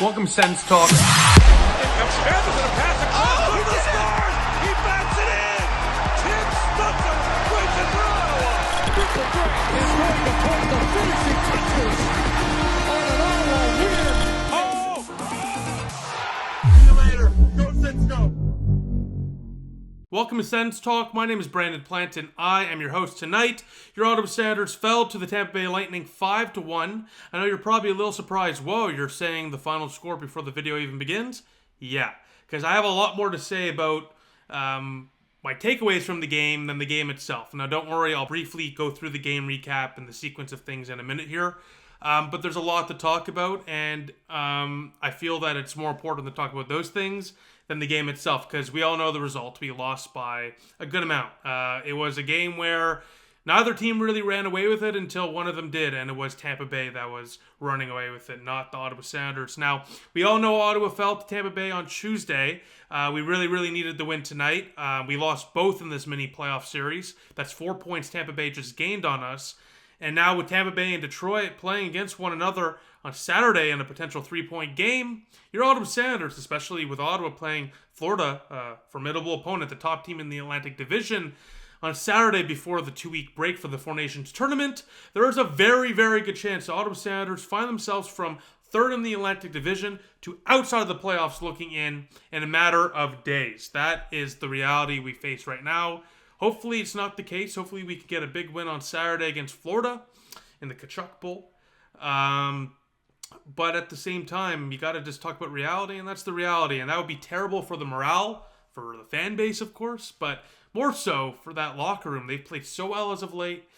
Welcome, Sens Talk. Here comes Tampa with a pass across. Oh, he scores! He bats it in! Tim Stutzler wins it for Ottawa. Triple Grant is going to put the finishing touches on an Ottawa win. Oh! See you later. Go Sens, go! Welcome to Sens Talk. My name is Brandon Plant, and I am your host tonight. Your Ottawa Senators fell to the Tampa Bay Lightning 5-1. I know you're probably a little surprised. Whoa, you're saying the final score before the video even begins? Yeah, because I have a lot more to say about my takeaways from the game than the game itself. Now, don't worry, I'll briefly go through the game recap and the sequence of things in a minute here. But there's a lot to talk about, and I feel that it's more important to talk about those things than the game itself, because we all know the result. We lost by a good amount. It was a game where neither team really ran away with it until one of them did, and it was Tampa Bay that was running away with it, not the Ottawa Senators. Now, we all know Ottawa fell to Tampa Bay on Tuesday. We really needed the win tonight. We lost both in this mini playoff series. That's 4 points Tampa Bay just gained on us. And now with Tampa Bay and Detroit playing against one another on Saturday in a potential 3-point game, your Ottawa Senators, especially with Ottawa playing Florida, a formidable opponent, the top team in the Atlantic Division, on Saturday before the 2-week break for the Four Nations tournament, there is a very good chance the Ottawa Senators find themselves from third in the Atlantic Division to outside of the playoffs looking in a matter of days. That is the reality we face right now. Hopefully it's not the case. Hopefully we can get a big win on Saturday against Florida in the Kachuk Bowl. But at the same time, you got to just talk about reality, and that's the reality. And that would be terrible for the morale, for the fan base, of course, but more so for that locker room. They've played so well as of late,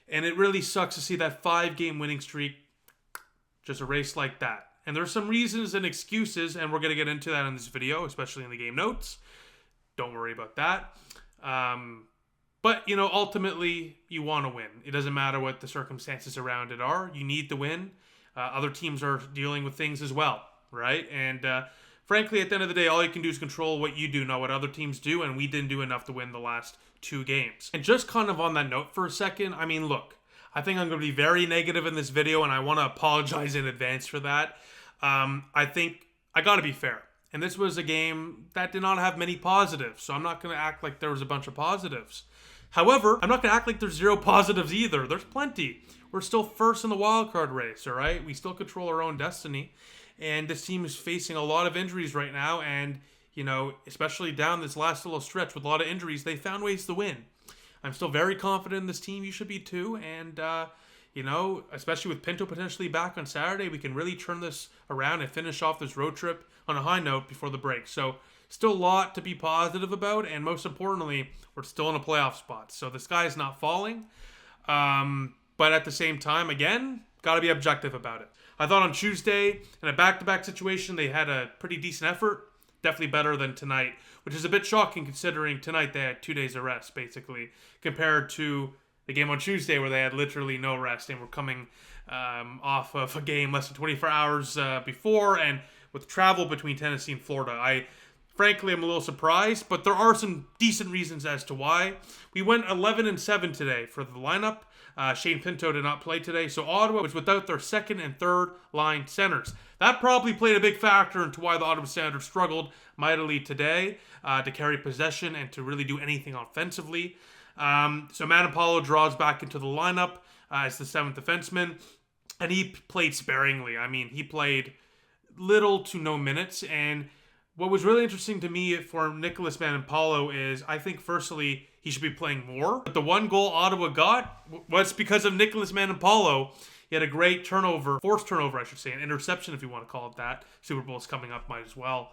and it really sucks to see that 5-game winning streak just erased like that. And there's some reasons and excuses, and we're going to get into that in this video, especially in the game notes. Don't worry about that. But, you know, ultimately, you want to win. It doesn't matter what the circumstances around it are. You need to win. Other teams are dealing with things as well, right? And frankly, at the end of the day, all you can do is control what you do, not what other teams do, and we didn't do enough to win the last 2 games. And just kind of on that note for a second, I mean, look, I think I'm going to be very negative in this video, and I want to apologize in advance for that. I think I got to be fair. And this was a game that did not have many positives, so I'm not going to act like there was a bunch of positives. However, I'm not going to act like there's zero positives either. There's plenty. We're still first in the wild card race, all right? We still control our own destiny. And this team is facing a lot of injuries right now. And, you know, especially down this last little stretch with a lot of injuries, they found ways to win. I'm still very confident in this team. You should be too. And, you know, especially with Pinto potentially back on Saturday, we can really turn this around and finish off this road trip on a high note before the break. So still a lot to be positive about. And most importantly, we're still in a playoff spot. So the sky is not falling. But at the same time, again, got to be objective about it. I thought on Tuesday, in a back-to-back situation, they had a pretty decent effort. Definitely better than tonight, which is a bit shocking considering tonight they had 2 days of rest, basically, compared to the game on Tuesday where they had literally no rest and were coming off of a game less than 24 hours before, and with travel between Tennessee and Florida. Frankly, I'm a little surprised, but there are some decent reasons as to why. We went 11-7 today for the lineup. Shane Pinto did not play today, so Ottawa was without their second and third line centers. That probably played a big factor into why the Ottawa Senators struggled mightily today to carry possession and to really do anything offensively. So Matt Apollo draws back into the lineup as the 7th defenseman, and he played sparingly. I mean, he played little to no minutes, and what was really interesting to me for Nicholas Manapalo is, I think, firstly, he should be playing more. But the one goal Ottawa got was because of Nicholas Manapalo. He had a great turnover, forced turnover, I should say, an interception if you want to call it that. Super Bowl's coming up, might as well.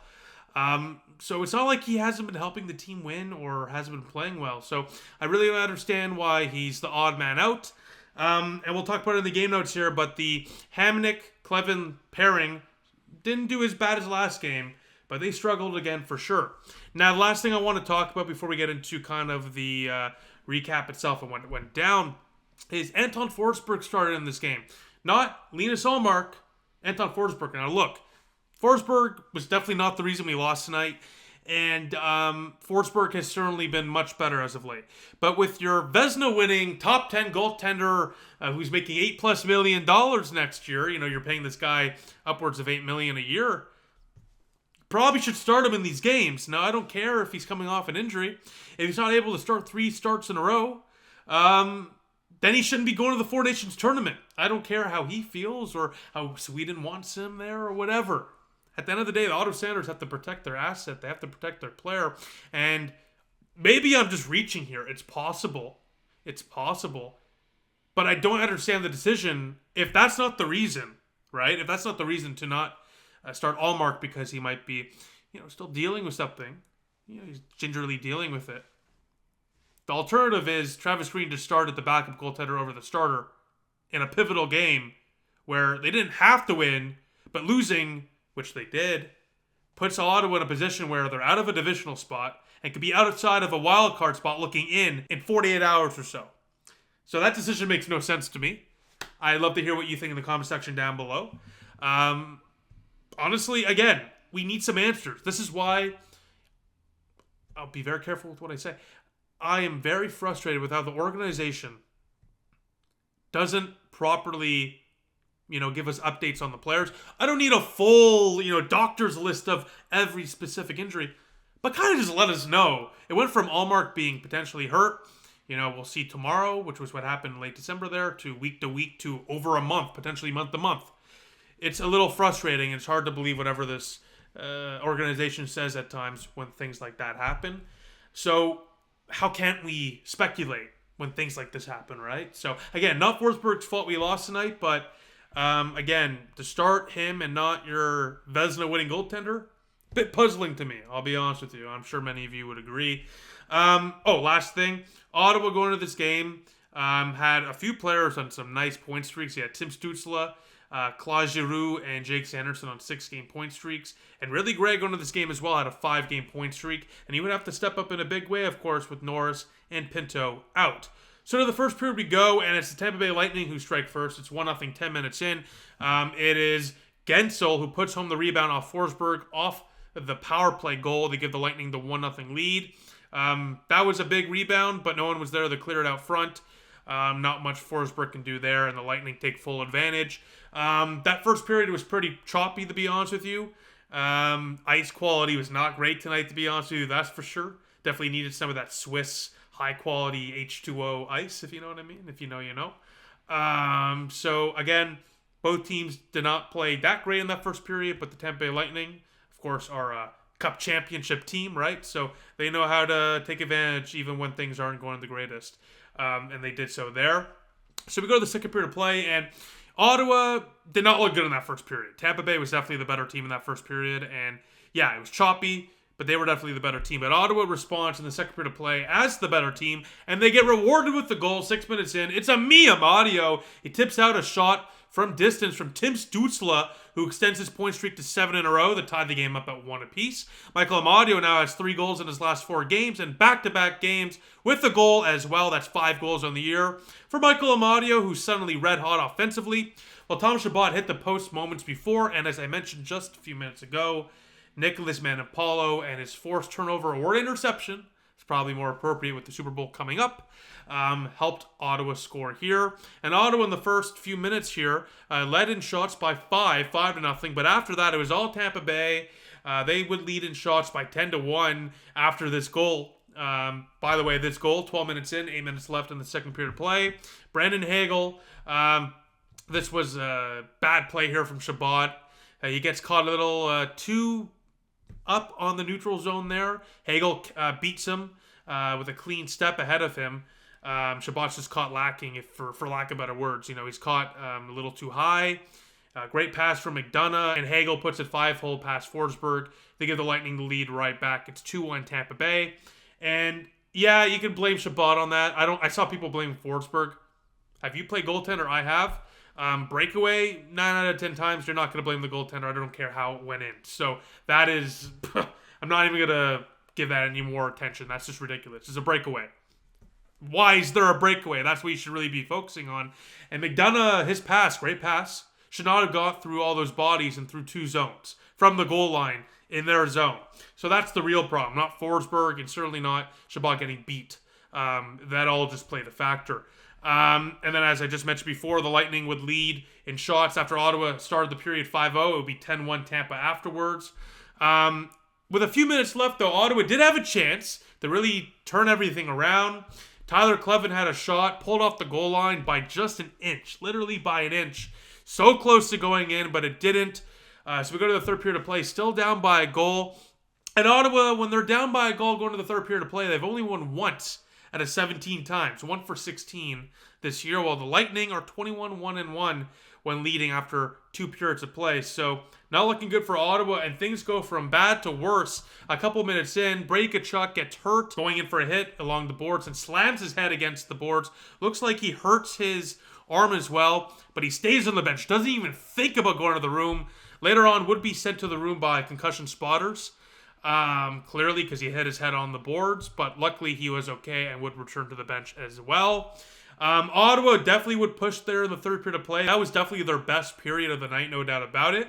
So it's not like he hasn't been helping the team win or hasn't been playing well. So I really don't understand why he's the odd man out. And we'll talk about it in the game notes here, but the Hamonic-Clevin pairing didn't do as bad as last game, but they struggled again for sure. Now, the last thing I want to talk about before we get into kind of the recap itself and when it went down is Anton Forsberg started in this game. Not Linus Ullmark, Anton Forsberg. Now, look, Forsberg was definitely not the reason we lost tonight. And Forsberg has certainly been much better as of late. But with your Vezina-winning top 10 goaltender who's making $8+ million next year, you're paying this guy upwards of $8 million a year, probably should start him in these games. Now, I don't care if he's coming off an injury. If he's not able to start 3 starts in a row, then he shouldn't be going to the Four Nations tournament. I don't care how he feels or how Sweden wants him there or whatever. At the end of the day, the Ottawa Senators have to protect their asset. They have to protect their player. And maybe I'm just reaching here. It's possible. It's possible. But I don't understand the decision if that's not the reason, right? If that's not the reason to not start Ullmark because he might be, still dealing with something. He's gingerly dealing with it. The alternative is Travis Green to start at the backup goaltender over the starter in a pivotal game where they didn't have to win, but losing, which they did, puts Ottawa in a position where they're out of a divisional spot and could be outside of a wild card spot looking in 48 hours or so. So that decision makes no sense to me. I'd love to hear what you think in the comment section down below. Honestly, again, we need some answers. This is why I'll be very careful with what I say. I am very frustrated with how the organization doesn't properly give us updates on the players. I don't need a full, doctor's list of every specific injury, but kind of just let us know. It went from Ullmark being potentially hurt, we'll see tomorrow, which was what happened in late December there, to week to over a month, potentially month to month. It's a little frustrating. It's hard to believe whatever this organization says at times when things like that happen. So how can't we speculate when things like this happen, right? So again, not Forsberg's fault we lost tonight, but again, to start him and not your Vezina winning goaltender, a bit puzzling to me, I'll be honest with you. I'm sure many of you would agree. Last thing, Ottawa going into this game had a few players on some nice point streaks. You had Tim Stützle, Claude Giroux, and Jake Sanderson on 6-game point streaks. And Ridley Gray going into this game as well had a 5-game point streak. And he would have to step up in a big way, of course, with Norris and Pinto out. So to the first period we go, and it's the Tampa Bay Lightning who strike first. It's 1-0, 10 minutes in. It is Gensel who puts home the rebound off Forsberg, off the power play goal to give the Lightning the 1-0 lead. That was a big rebound, but no one was there to clear it out front. Not much Forsberg can do there, and the Lightning take full advantage. That first period was pretty choppy, to be honest with you. Ice quality was not great tonight, to be honest with you, that's for sure. Definitely needed some of that Swiss high-quality H2O ice, if you know what I mean. If you know, you know. So, again, both teams did not play that great in that first period, but the Tampa Bay Lightning, of course, are a Cup championship team, right? So they know how to take advantage even when things aren't going the greatest. And they did so there. So we go to the second period of play, and Ottawa did not look good in that first period. Tampa Bay was definitely the better team in that first period, and yeah, it was choppy, but they were definitely the better team. But Ottawa responds in the second period of play as the better team, and they get rewarded with the goal 6 minutes in. It's a Mia Amadio. He tips out a shot from distance from Tim Stützle, who extends his point streak to 7 in a row that tied the game up at 1 apiece. Michael Amadio now has 3 goals in his last 4 games, and back-to-back games with a goal as well. That's 5 goals on the year for Michael Amadio, who's suddenly red-hot offensively. Well, Tom Chabot hit the post moments before, and as I mentioned just a few minutes ago, Nicholas Manapolo and his forced turnover or interception, it's probably more appropriate with the Super Bowl coming up, helped Ottawa score here. And Ottawa in the first few minutes here led in shots by 5-0. But after that, it was all Tampa Bay. They would lead in shots by 10-1 after this goal. By the way, this goal, 12 minutes in, 8 minutes left in the second period of play. Brandon Hagel, this was a bad play here from Chabot. He gets caught a little too up on the neutral zone there. Hagel beats him with a clean step ahead of him. Chabot's just caught lacking, for lack of better words. You know, he's caught a little too high. Great pass from McDonough, and Hagel puts it 5-hole past Forsberg. They give the Lightning the lead right back. It's 2-1 Tampa Bay. And yeah, you can blame Chabot on that. I saw people blame Forsberg. Have you played goaltender? I have. Breakaway, 9 out of 10 times, you're not going to blame the goaltender. I don't care how it went in. So that is, I'm not even going to give that any more attention. That's just ridiculous. It's a breakaway. Why is there a breakaway? That's what you should really be focusing on. And McDonough, his pass, great pass, should not have got through all those bodies and through 2 zones from the goal line in their zone. So that's the real problem, not Forsberg and certainly not Chabot getting beat. That all just played a factor. And then, as I just mentioned before, the Lightning would lead in shots after Ottawa started the period 5-0. It would be 10-1 Tampa afterwards. With a few minutes left, though, Ottawa did have a chance to really turn everything around. Tyler Clevin had a shot, pulled off the goal line by just an inch, literally by an inch. So close to going in, but it didn't. So we go to the third period of play, still down by a goal. And Ottawa, when they're down by a goal going to the third period of play, they've only won once out of 17 times, 1 for 16 this year, while the Lightning are 21-1-1 when leading after 2 periods of play. So not looking good for Ottawa, and things go from bad to worse. A couple minutes in, Brady Tkachuk gets hurt going in for a hit along the boards and slams his head against the boards. Looks like he hurts his arm as well, but he stays on the bench, doesn't even think about going to the room. Later on, would be sent to the room by concussion spotters, clearly because he hit his head on the boards, but luckily he was okay and would return to the bench as well. Ottawa definitely would push there in the third period of play. That was definitely their best period of the night, no doubt about it.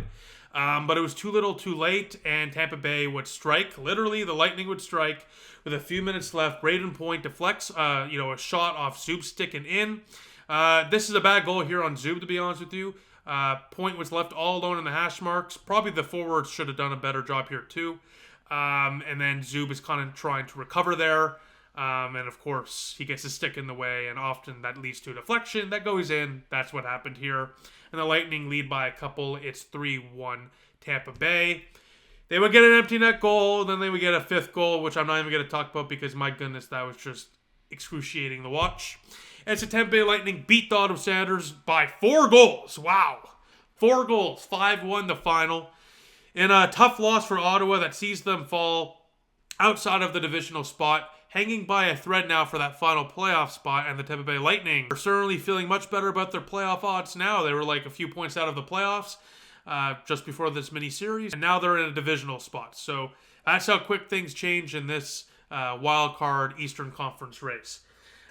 But it was too little too late, and Tampa Bay would strike. Literally, the Lightning would strike with a few minutes left. Braden Point deflects a shot off Zub's stick and in. This is a bad goal here on Zub, to be honest with you. Point was left all alone in the hash marks. Probably the forwards should have done a better job here too. And then Zub is kind of trying to recover there. And of course, he gets his stick in the way, and often that leads to a deflection that goes in. That's what happened here. And the Lightning lead by a couple. It's 3-1 Tampa Bay. They would get an empty net goal, then they would get a 5th goal, which I'm not even going to talk about because, my goodness, that was just excruciating to watch. As the Tampa Bay Lightning beat the Ottawa Senators by 4 goals. Wow. 4 goals. 5-1 the final. In a tough loss for Ottawa that sees them fall outside of the divisional spot, hanging by a thread now for that final playoff spot, and the Tampa Bay Lightning are certainly feeling much better about their playoff odds now. They were like a few points out of the playoffs just before this mini-series, and now they're in a divisional spot. So that's how quick things change in this wild card Eastern Conference race.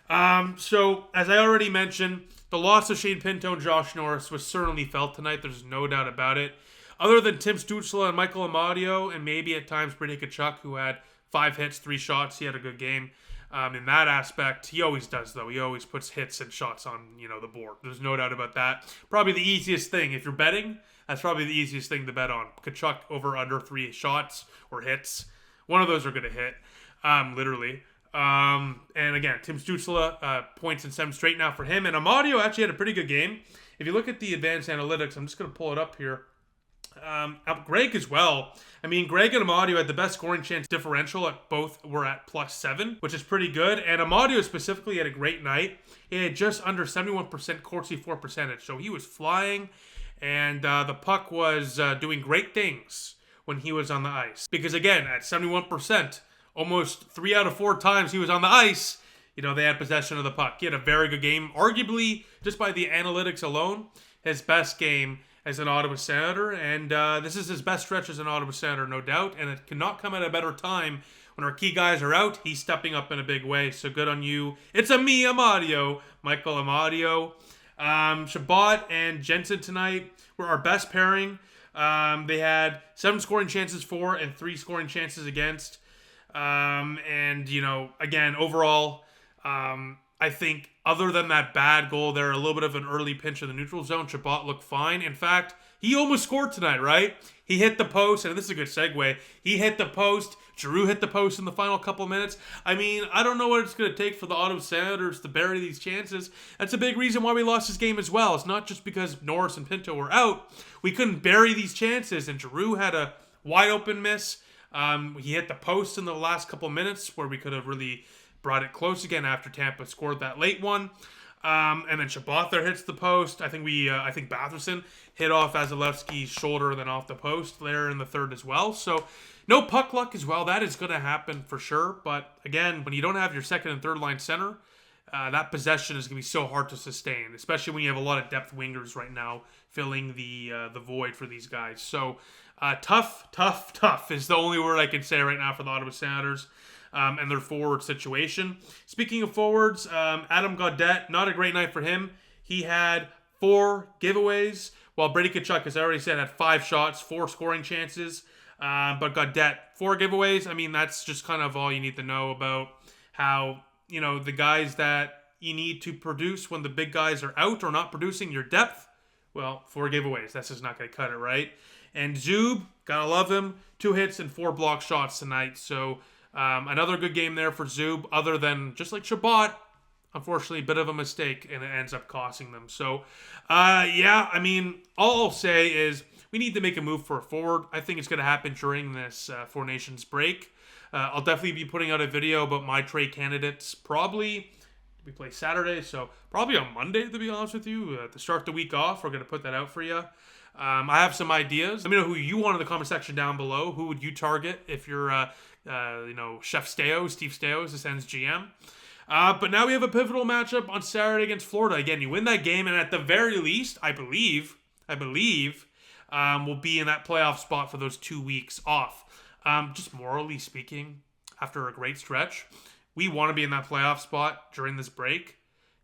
So, as I already mentioned, the loss of Shane Pinto and Josh Norris was certainly felt tonight. There's no doubt about it. Other than Tim Stützle and Michael Amadio, and maybe at times Brady Tkachuk, who had 5 hits, 3 shots, he had a good game. In that aspect, he always does, though. He always puts hits and shots on, the board. There's no doubt about that. Probably the easiest thing. If you're betting, that's probably the easiest thing to bet on. Tkachuk over under 3 shots or hits. One of those are going to hit, literally. And again, Tim Stützle, points in 7 straight now for him. And Amadio actually had a pretty good game. If you look at the advanced analytics, I'm just going to pull it up here. Greg as well. I mean, Greg and Amadio had the best scoring chance differential at both were at +7, which is pretty good. And Amadio specifically had a great night. He had just under 71% Corsi 4 percentage. So he was flying, and the puck was doing great things when he was on the ice. Because again, at 71%, almost 3 out of 4 times he was on the ice, they had possession of the puck. He had a very good game. Arguably, just by the analytics alone, his best game as an Ottawa Senator. And this is his best stretch as an Ottawa Senator, no doubt. And it cannot come at a better time when our key guys are out. He's stepping up in a big way. So good on you. It's Amadio. Michael Amadio. Chabot and Jensen tonight were our best pairing. They had 7 scoring chances for and 3 scoring chances against. Again, overall, I think other than that bad goal there, a little bit of an early pinch in the neutral zone, Chabot looked fine. In fact, he almost scored tonight, right? He hit the post, and this is a good segue. He hit the post. Giroux hit the post in the final couple minutes. I mean, I don't know what it's going to take for the Ottawa Senators to bury these chances. That's a big reason why we lost this game as well. It's not just because Norris and Pinto were out. We couldn't bury these chances, and Giroux had a wide open miss. He hit the post in the last couple minutes where we could have really brought it close again after Tampa scored that late one. And then Chabot there hits the post. I think Batherson hit off Vasilevsky's shoulder, then off the post there in the third as well. So no puck luck as well. That is going to happen for sure. But again, when you don't have your second and third line center, that possession is going to be so hard to sustain, especially when you have a lot of depth wingers right now filling the void for these guys. So tough is the only word I can say right now for the Ottawa Senators. And their forward situation. Speaking of forwards, Adam Gaudette, not a great night for him. He had 4 giveaways, Well, Brady Tkachuk, as I already said, had 5 shots, 4 scoring chances, but got 4 giveaways. I mean, that's just kind of all you need to know about how, the guys that you need to produce when the big guys are out or not producing, your depth. Well, 4 giveaways. That's just not going to cut it, right? And Zub, gotta love him. 2 hits and 4 block shots tonight. So another good game there for Zub, other than just like Shabbat, unfortunately, a bit of a mistake, and it ends up costing them. So, yeah, I mean, all I'll say is we need to make a move for a forward. I think it's going to happen during this Four Nations break. I'll definitely be putting out a video about my trade candidates probably. We play Saturday, so probably on Monday, to be honest with you. To start the week off, we're going to put that out for you. I have some ideas. Let me know who you want in the comment section down below. Who would you target if you're, Chef Steo, Steve Steo, the Sens GM? But now we have a pivotal matchup on Saturday against Florida. Again, you win that game, and at the very least, I believe, we'll be in that playoff spot for those 2 weeks off. Just morally speaking, after a great stretch, we want to be in that playoff spot during this break.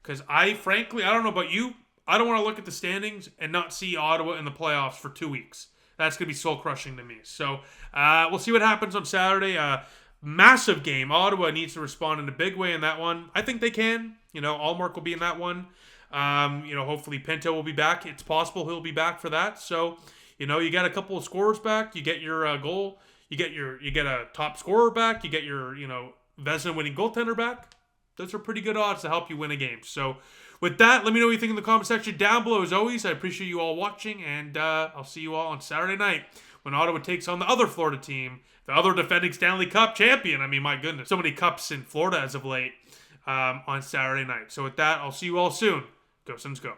Because I don't know about you, I don't want to look at the standings and not see Ottawa in the playoffs for 2 weeks. That's going to be soul-crushing to me. So, we'll see what happens on Saturday. Massive game. Ottawa needs to respond in a big way in that one. I think they can. Ullmark will be in that one. Hopefully Pinto will be back. It's possible he'll be back for that. So, you get a couple of scorers back. You get your goal. You get a top scorer back. You get your, Vezina winning goaltender back. Those are pretty good odds to help you win a game. So, with that, let me know what you think in the comment section down below. As always, I appreciate you all watching, and I'll see you all on Saturday night when Ottawa takes on the other Florida team, the other defending Stanley Cup champion. I mean, my goodness, so many cups in Florida as of late on Saturday night. So with that, I'll see you all soon. Go Sens, go.